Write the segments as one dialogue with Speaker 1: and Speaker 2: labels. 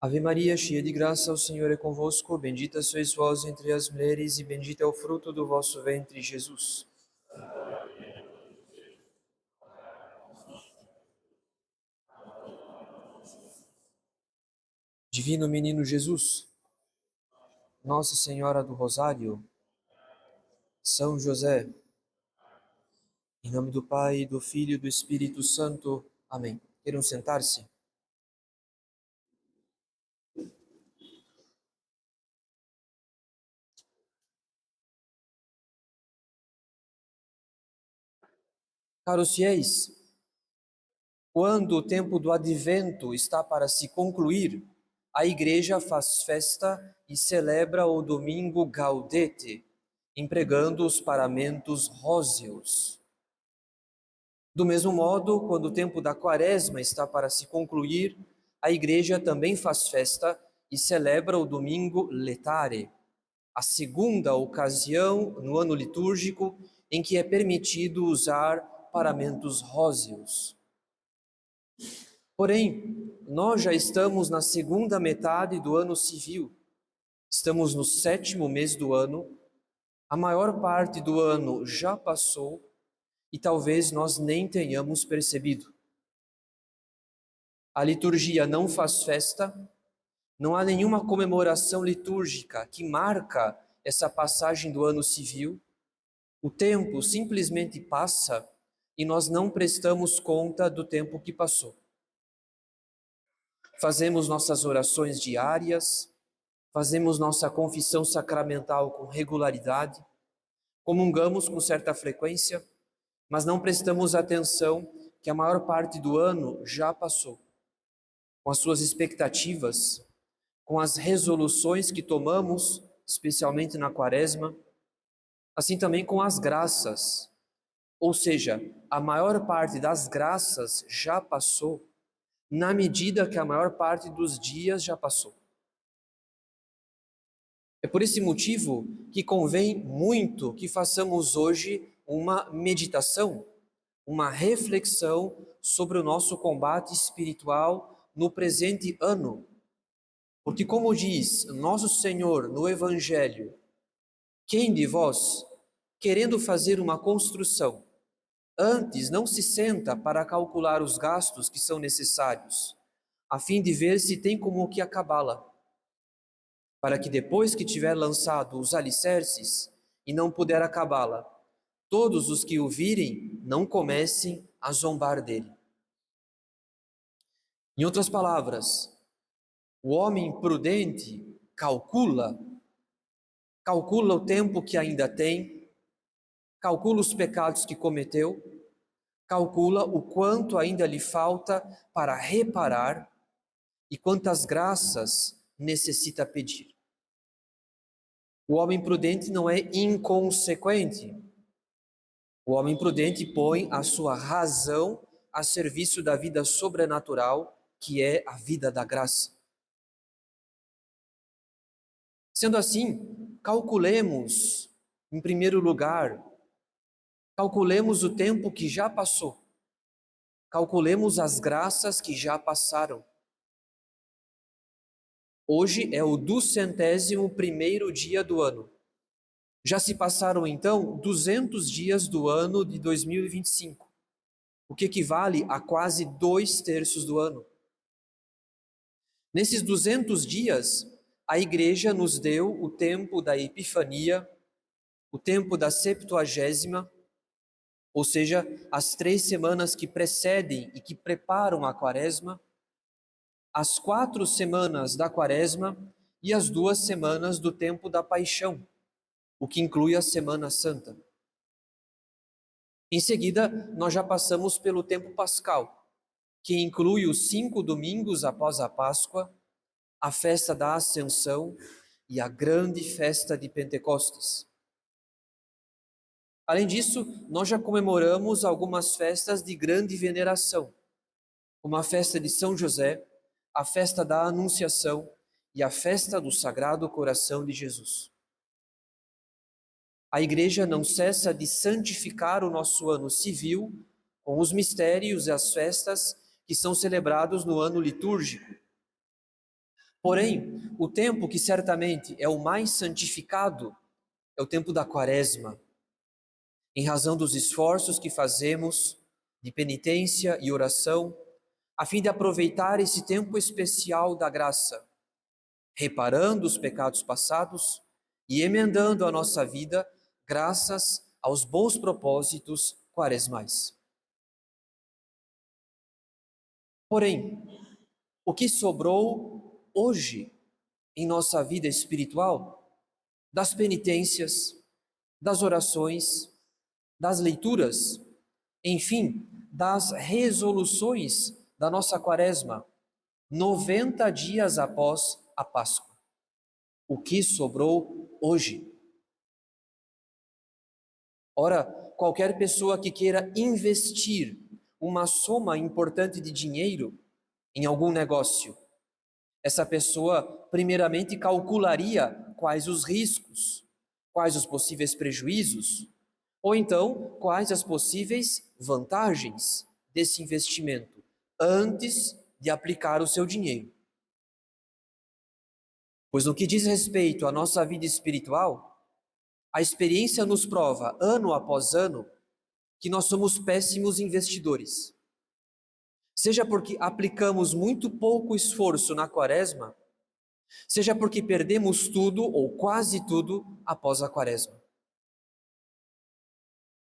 Speaker 1: Ave Maria, cheia de graça, o Senhor é convosco. Bendita sois vós entre as mulheres, e bendito é o fruto do vosso ventre, Jesus. Divino Menino Jesus, Nossa Senhora do Rosário, São José, em nome do Pai, do Filho e do Espírito Santo. Amém. Queiram sentar-se? Caros fiéis, quando o tempo do advento está para se concluir, a Igreja faz festa e celebra o domingo Gaudete, empregando os paramentos róseos. Do mesmo modo, quando o tempo da Quaresma está para se concluir, a Igreja também faz festa e celebra o domingo Letare, a segunda ocasião no ano litúrgico em que é permitido usar paramentos róseos. Porém, nós já estamos na segunda metade do ano civil, estamos no 7º mês do ano, a maior parte do ano já passou e talvez nós nem tenhamos percebido. A liturgia não faz festa, não há nenhuma comemoração litúrgica que marca essa passagem do ano civil. O tempo simplesmente passa e nós não prestamos conta do tempo que passou. Fazemos nossas orações diárias, fazemos nossa confissão sacramental com regularidade, comungamos com certa frequência, mas não prestamos atenção que a maior parte do ano já passou. Com as suas expectativas, com as resoluções que tomamos, especialmente na Quaresma, assim também com as graças. Ou seja, a maior parte das graças já passou, na medida que a maior parte dos dias já passou. É por esse motivo que convém muito que façamos hoje uma meditação, uma reflexão sobre o nosso combate espiritual no presente ano. Porque, como diz nosso Senhor no Evangelho, quem de vós, querendo fazer uma construção, antes não se senta para calcular os gastos que são necessários, a fim de ver se tem como que acabá-la, para que depois que tiver lançado os alicerces e não puder acabá-la, todos os que o virem não comecem a zombar dele. Em outras palavras, o homem prudente calcula o tempo que ainda tem, calcula os pecados que cometeu, calcula o quanto ainda lhe falta para reparar e quantas graças necessita pedir. O homem prudente não é inconsequente. O homem prudente põe a sua razão a serviço da vida sobrenatural, que é a vida da graça. Sendo assim, calculemos, em primeiro lugar, calculemos o tempo que já passou. Calculemos as graças que já passaram. Hoje é o 201º dia do ano. Já se passaram, então, 200 dias do ano de 2025, o que equivale a quase 2/3 do ano. Nesses 200 dias, a Igreja nos deu o tempo da Epifania, o tempo da Septuagésima, ou seja, as 3 semanas que precedem e que preparam a Quaresma, as 4 semanas da Quaresma e as 2 semanas do tempo da Paixão, o que inclui a Semana Santa. Em seguida, nós já passamos pelo tempo pascal, que inclui os 5 domingos após a Páscoa, a festa da Ascensão e a grande festa de Pentecostes. Além disso, nós já comemoramos algumas festas de grande veneração, como a festa de São José, a festa da Anunciação e a festa do Sagrado Coração de Jesus. A Igreja não cessa de santificar o nosso ano civil com os mistérios e as festas que são celebrados no ano litúrgico. Porém, o tempo que certamente é o mais santificado é o tempo da Quaresma, em razão dos esforços que fazemos de penitência e oração, a fim de aproveitar esse tempo especial da graça, reparando os pecados passados e emendando a nossa vida graças aos bons propósitos quaresmais. Porém, o que sobrou hoje em nossa vida espiritual, das penitências, das orações, das leituras, enfim, das resoluções da nossa Quaresma, 90 dias após a Páscoa. O que sobrou hoje? Ora, qualquer pessoa que queira investir uma soma importante de dinheiro em algum negócio, essa pessoa primeiramente calcularia quais os riscos, quais os possíveis prejuízos, ou então quais as possíveis vantagens desse investimento, antes de aplicar o seu dinheiro. Pois no que diz respeito à nossa vida espiritual, a experiência nos prova, ano após ano, que nós somos péssimos investidores. Seja porque aplicamos muito pouco esforço na Quaresma, seja porque perdemos tudo ou quase tudo após a Quaresma.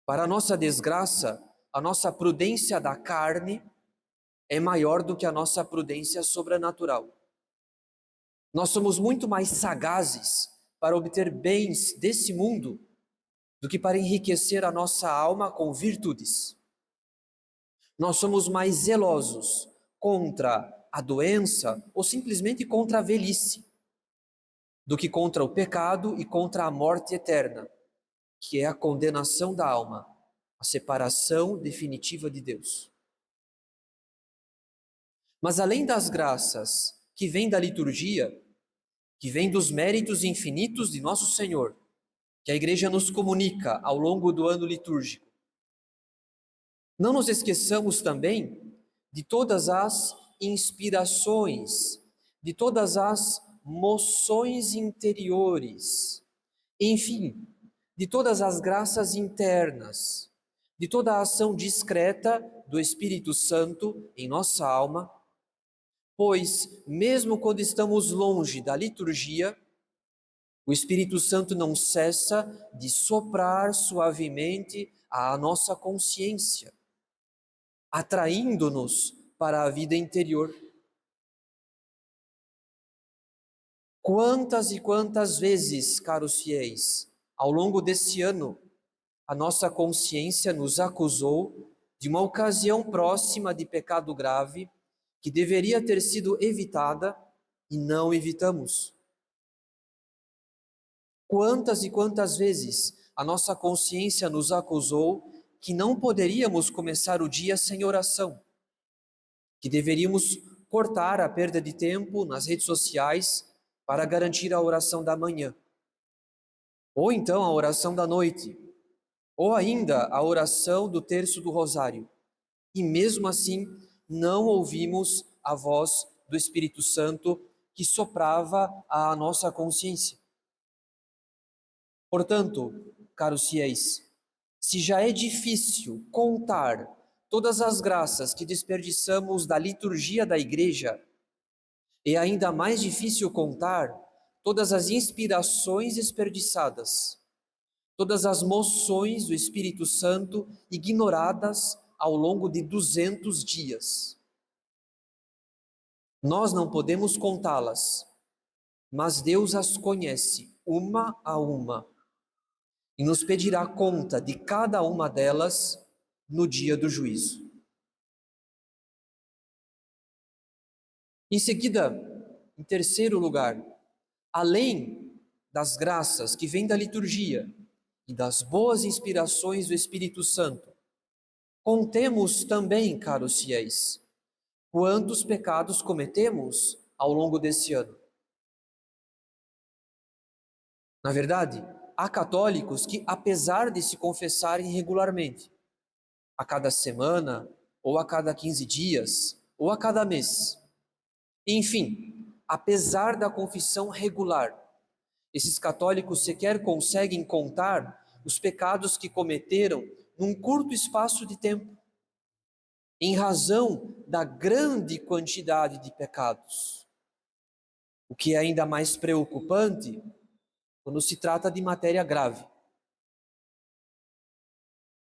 Speaker 1: Para a nossa desgraça, a nossa prudência da carne é maior do que a nossa prudência sobrenatural. Nós somos muito mais sagazes para obter bens desse mundo do que para enriquecer a nossa alma com virtudes. Nós somos mais zelosos contra a doença ou simplesmente contra a velhice do que contra o pecado e contra a morte eterna, que é a condenação da alma, a separação definitiva de Deus. Mas além das graças que vêm da liturgia, que vêm dos méritos infinitos de nosso Senhor, que a Igreja nos comunica ao longo do ano litúrgico, não nos esqueçamos também de todas as inspirações, de todas as moções interiores, enfim, de todas as graças internas, de toda a ação discreta do Espírito Santo em nossa alma, pois, mesmo quando estamos longe da liturgia, o Espírito Santo não cessa de soprar suavemente à nossa consciência, atraindo-nos para a vida interior. Quantas e quantas vezes, caros fiéis, ao longo desse ano, a nossa consciência nos acusou de uma ocasião próxima de pecado grave que deveria ter sido evitada e não evitamos. Quantas e quantas vezes a nossa consciência nos acusou que não poderíamos começar o dia sem oração, que deveríamos cortar a perda de tempo nas redes sociais para garantir a oração da manhã, ou então a oração da noite, ou ainda a oração do terço do rosário. E mesmo assim, não ouvimos a voz do Espírito Santo que soprava à nossa consciência. Portanto, caros fiéis, se já é difícil contar todas as graças que desperdiçamos da liturgia da Igreja, é ainda mais difícil contar todas as inspirações desperdiçadas, todas as moções do Espírito Santo ignoradas ao longo de 200 dias. Nós não podemos contá-las, mas Deus as conhece uma a uma e nos pedirá conta de cada uma delas no dia do juízo. Em seguida, em terceiro lugar, além das graças que vêm da liturgia e das boas inspirações do Espírito Santo, contemos também, caros fiéis, quantos pecados cometemos ao longo desse ano. Na verdade, há católicos que, apesar de se confessarem regularmente, a cada semana, ou a cada 15 dias, ou a cada mês, enfim, apesar da confissão regular. Esses católicos sequer conseguem contar os pecados que cometeram num curto espaço de tempo, em razão da grande quantidade de pecados. O que é ainda mais preocupante quando se trata de matéria grave.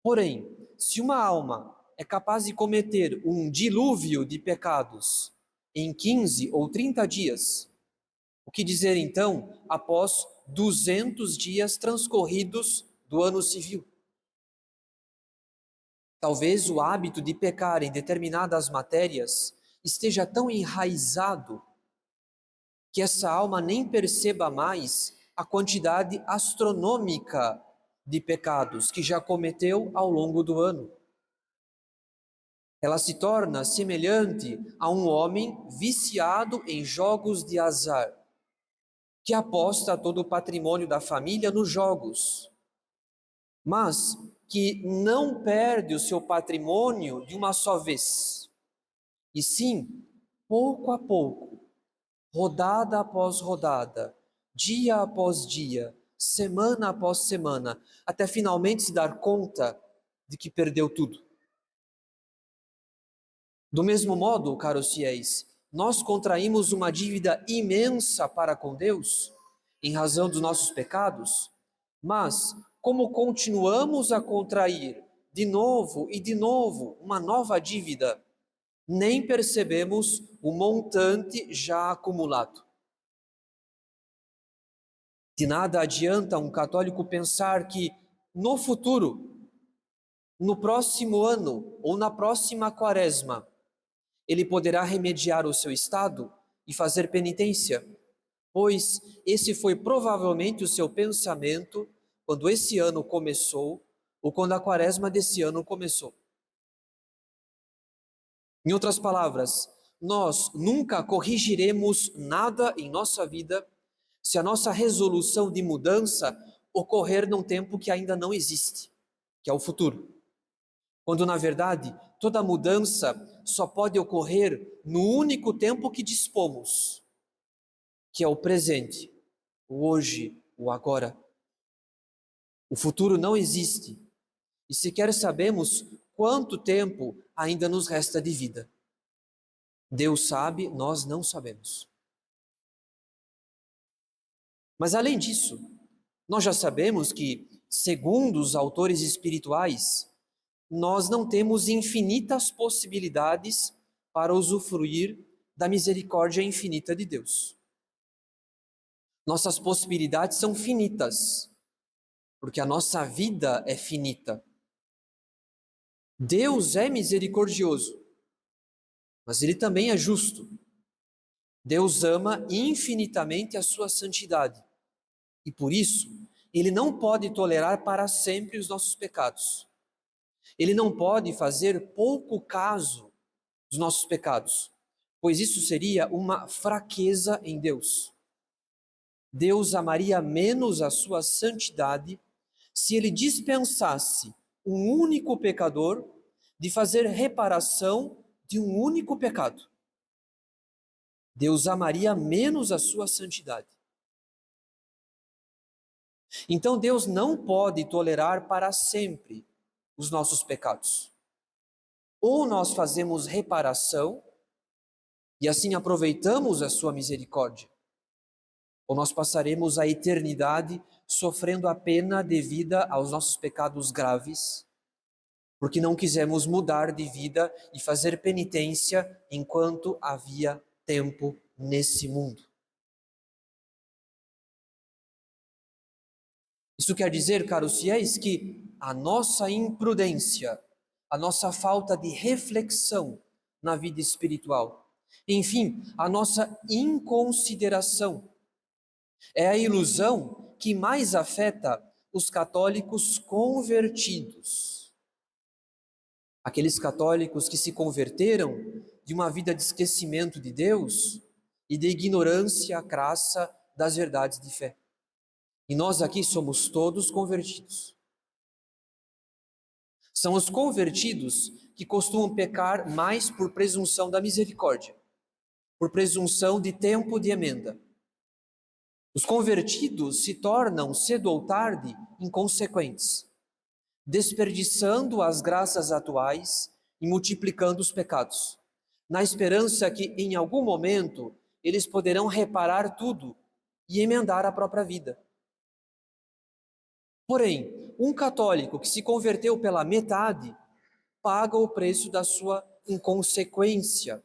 Speaker 1: Porém, se uma alma é capaz de cometer um dilúvio de pecados em 15 ou 30 dias, o que dizer então após 200 dias transcorridos do ano civil? Talvez o hábito de pecar em determinadas matérias esteja tão enraizado que essa alma nem perceba mais a quantidade astronômica de pecados que já cometeu ao longo do ano. Ela se torna semelhante a um homem viciado em jogos de azar, que aposta todo o patrimônio da família nos jogos, mas que não perde o seu patrimônio de uma só vez, e sim, pouco a pouco, rodada após rodada, dia após dia, semana após semana, até finalmente se dar conta de que perdeu tudo. Do mesmo modo, caros fiéis, nós contraímos uma dívida imensa para com Deus, em razão dos nossos pecados, mas como continuamos a contrair de novo e de novo uma nova dívida, nem percebemos o montante já acumulado. De nada adianta um católico pensar que no futuro, no próximo ano ou na próxima quaresma, ele poderá remediar o seu estado e fazer penitência, pois esse foi provavelmente o seu pensamento quando esse ano começou ou quando a quaresma desse ano começou. Em outras palavras, nós nunca corrigiremos nada em nossa vida se a nossa resolução de mudança ocorrer num tempo que ainda não existe, que é o futuro. Quando, na verdade, toda mudança só pode ocorrer no único tempo que dispomos, que é o presente, o hoje, o agora. O futuro não existe e sequer sabemos quanto tempo ainda nos resta de vida. Deus sabe, nós não sabemos. Mas além disso, nós já sabemos que, segundo os autores espirituais, nós não temos infinitas possibilidades para usufruir da misericórdia infinita de Deus. Nossas possibilidades são finitas, porque a nossa vida é finita. Deus é misericordioso, mas Ele também é justo. Deus ama infinitamente a sua santidade e por isso Ele não pode tolerar para sempre os nossos pecados. Ele não pode fazer pouco caso dos nossos pecados, pois isso seria uma fraqueza em Deus. Deus amaria menos a sua santidade se Ele dispensasse um único pecador de fazer reparação de um único pecado. Deus amaria menos a sua santidade. Então Deus não pode tolerar para sempre os nossos pecados. Ou nós fazemos reparação e assim aproveitamos a sua misericórdia, ou nós passaremos a eternidade sofrendo a pena devida aos nossos pecados graves, porque não quisemos mudar de vida e fazer penitência enquanto havia tempo nesse mundo. Isso quer dizer, caros fiéis, que a nossa imprudência, a nossa falta de reflexão na vida espiritual, enfim, a nossa inconsideração, é a ilusão que mais afeta os católicos convertidos. Aqueles católicos que se converteram de uma vida de esquecimento de Deus e de ignorância crassa das verdades de fé. E nós aqui somos todos convertidos. São os convertidos que costumam pecar mais por presunção da misericórdia. por presunção de tempo de emenda. Os convertidos se tornam, cedo ou tarde, inconsequentes, desperdiçando as graças atuais e multiplicando os pecados, na esperança que, em algum momento, eles poderão reparar tudo e emendar a própria vida. Porém, um católico que se converteu pela metade paga o preço da sua inconsequência,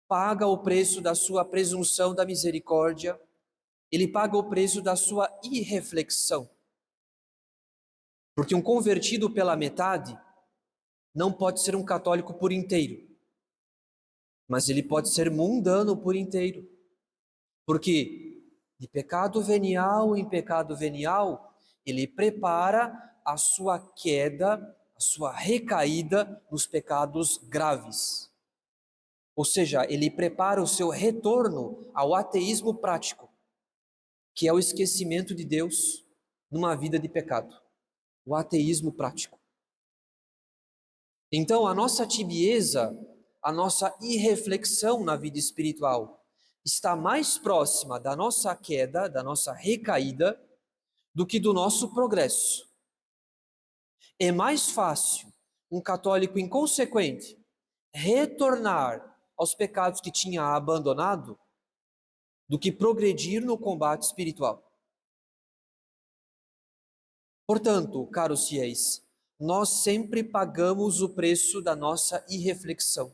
Speaker 1: paga o preço da sua presunção da misericórdia, ele paga o preço da sua irreflexão. Porque um convertido pela metade não pode ser um católico por inteiro, mas ele pode ser mundano por inteiro. Porque de pecado venial em pecado venial, ele prepara a sua queda, a sua recaída nos pecados graves. Ou seja, ele prepara o seu retorno ao ateísmo prático, que é o esquecimento de Deus numa vida de pecado. O ateísmo prático. Então, a nossa tibieza, a nossa irreflexão na vida espiritual está mais próxima da nossa queda, da nossa recaída, do que do nosso progresso. É mais fácil um católico inconsequente retornar aos pecados que tinha abandonado do que progredir no combate espiritual. Portanto, caros fiéis, nós sempre pagamos o preço da nossa irreflexão,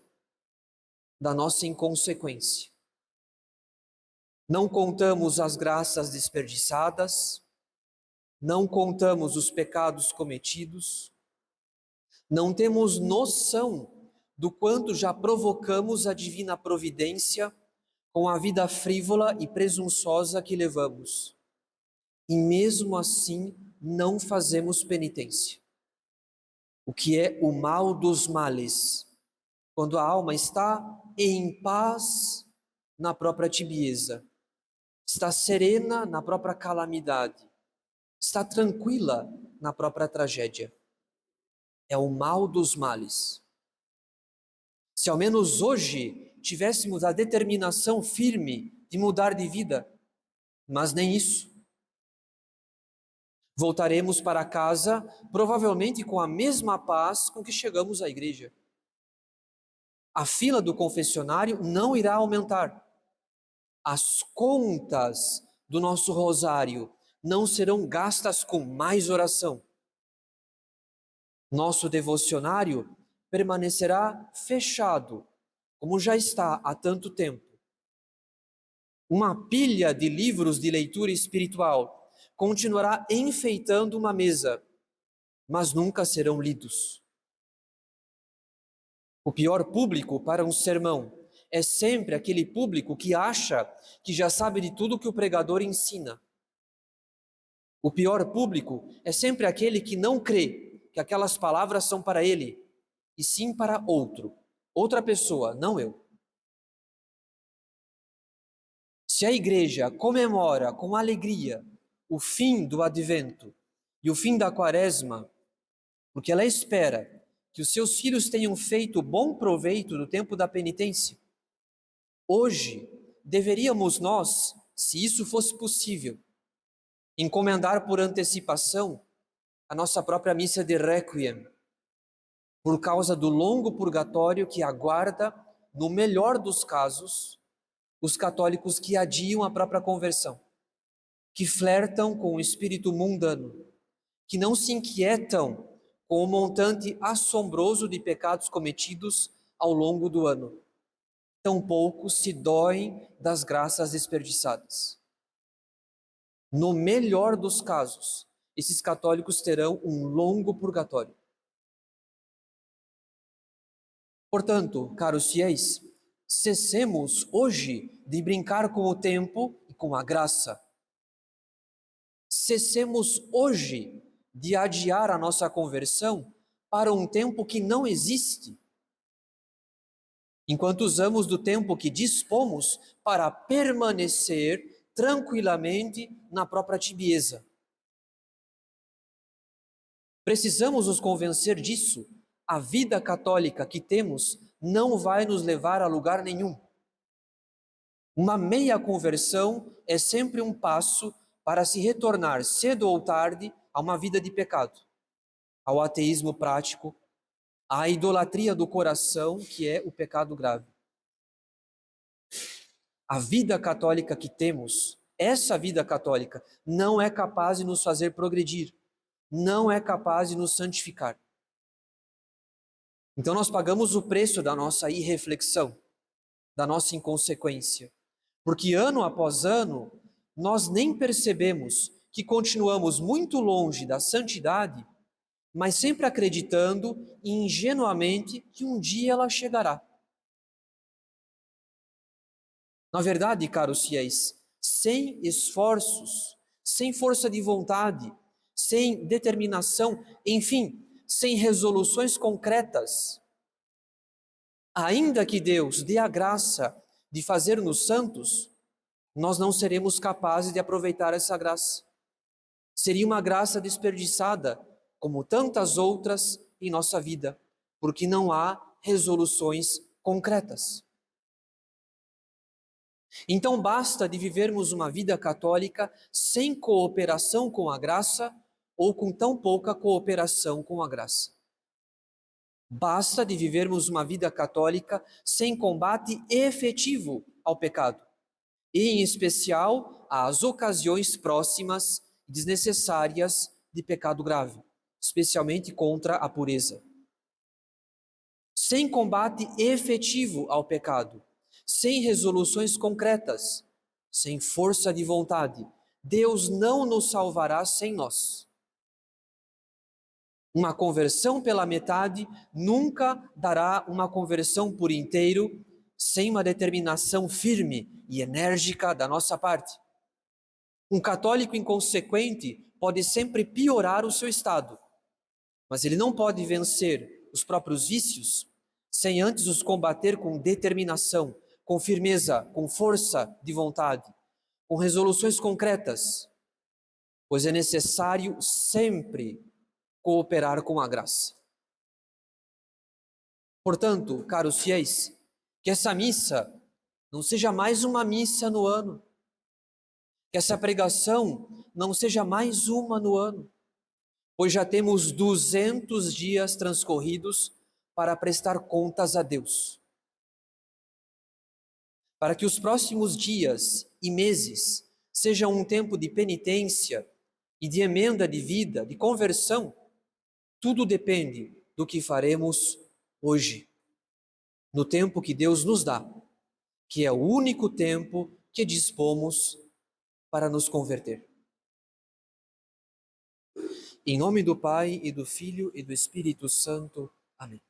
Speaker 1: da nossa inconsequência. Não contamos as graças desperdiçadas, não contamos os pecados cometidos, não temos noção do quanto já provocamos a divina providência com a vida frívola e presunçosa que levamos. E mesmo assim não fazemos penitência. O que é o mal dos males, quando a alma está em paz na própria tibieza, está serena na própria calamidade, está tranquila na própria tragédia. É o mal dos males. Se ao menos hoje tivéssemos a determinação firme de mudar de vida, mas nem isso. Voltaremos para casa, provavelmente com a mesma paz com que chegamos à igreja. A fila do confessionário não irá aumentar. As contas do nosso rosário não serão gastas com mais oração. Nosso devocionário permanecerá fechado, como já está há tanto tempo. Uma pilha de livros de leitura espiritual continuará enfeitando uma mesa, mas nunca serão lidos. O pior público para um sermão é sempre aquele público que acha que já sabe de tudo que o pregador ensina. O pior público é sempre aquele que não crê que aquelas palavras são para ele, e sim para outra pessoa, não eu. Se a igreja comemora com alegria o fim do advento e o fim da quaresma, porque ela espera que os seus filhos tenham feito bom proveito do tempo da penitência, hoje deveríamos nós, se isso fosse possível, encomendar por antecipação a nossa própria missa de Requiem, por causa do longo purgatório que aguarda, no melhor dos casos, os católicos que adiam a própria conversão, que flertam com o espírito mundano, que não se inquietam com o montante assombroso de pecados cometidos ao longo do ano. Tampouco se doem das graças desperdiçadas. No melhor dos casos, esses católicos terão um longo purgatório. Portanto, caros fiéis, cessemos hoje de brincar com o tempo e com a graça. Cessemos hoje de adiar a nossa conversão para um tempo que não existe, enquanto usamos do tempo que dispomos para permanecer tranquilamente na própria tibieza. Precisamos nos convencer disso. A vida católica que temos não vai nos levar a lugar nenhum. Uma meia conversão é sempre um passo para se retornar cedo ou tarde a uma vida de pecado, ao ateísmo prático, à idolatria do coração, que é o pecado grave. A vida católica que temos, essa vida católica, não é capaz de nos fazer progredir, não é capaz de nos santificar. Então nós pagamos o preço da nossa irreflexão, da nossa inconsequência, porque ano após ano nós nem percebemos que continuamos muito longe da santidade, mas sempre acreditando ingenuamente que um dia ela chegará. Na verdade, caros fiéis, sem esforços, sem força de vontade, sem determinação, enfim, sem resoluções concretas, ainda que Deus dê a graça de fazer-nos santos, nós não seremos capazes de aproveitar essa graça. Seria uma graça desperdiçada, como tantas outras em nossa vida, porque não há resoluções concretas. Então basta de vivermos uma vida católica sem cooperação com a graça ou com tão pouca cooperação com a graça. Basta de vivermos uma vida católica sem combate efetivo ao pecado, e em especial às ocasiões próximas e desnecessárias de pecado grave, especialmente contra a pureza. Sem combate efetivo ao pecado, sem resoluções concretas, sem força de vontade, Deus não nos salvará sem nós. Uma conversão pela metade nunca dará uma conversão por inteiro sem uma determinação firme e enérgica da nossa parte. Um católico inconsequente pode sempre piorar o seu estado, mas ele não pode vencer os próprios vícios sem antes os combater com determinação, com firmeza, com força de vontade, com resoluções concretas, pois é necessário sempre cooperar com a graça. Portanto, caros fiéis, que essa missa não seja mais uma missa no ano, que essa pregação não seja mais uma no ano, pois já temos 200 dias transcorridos para prestar contas a Deus. Para que os próximos dias e meses sejam um tempo de penitência e de emenda de vida, de conversão, tudo depende do que faremos hoje, no tempo que Deus nos dá, que é o único tempo que dispomos para nos converter. Em nome do Pai, e do Filho, e do Espírito Santo. Amém.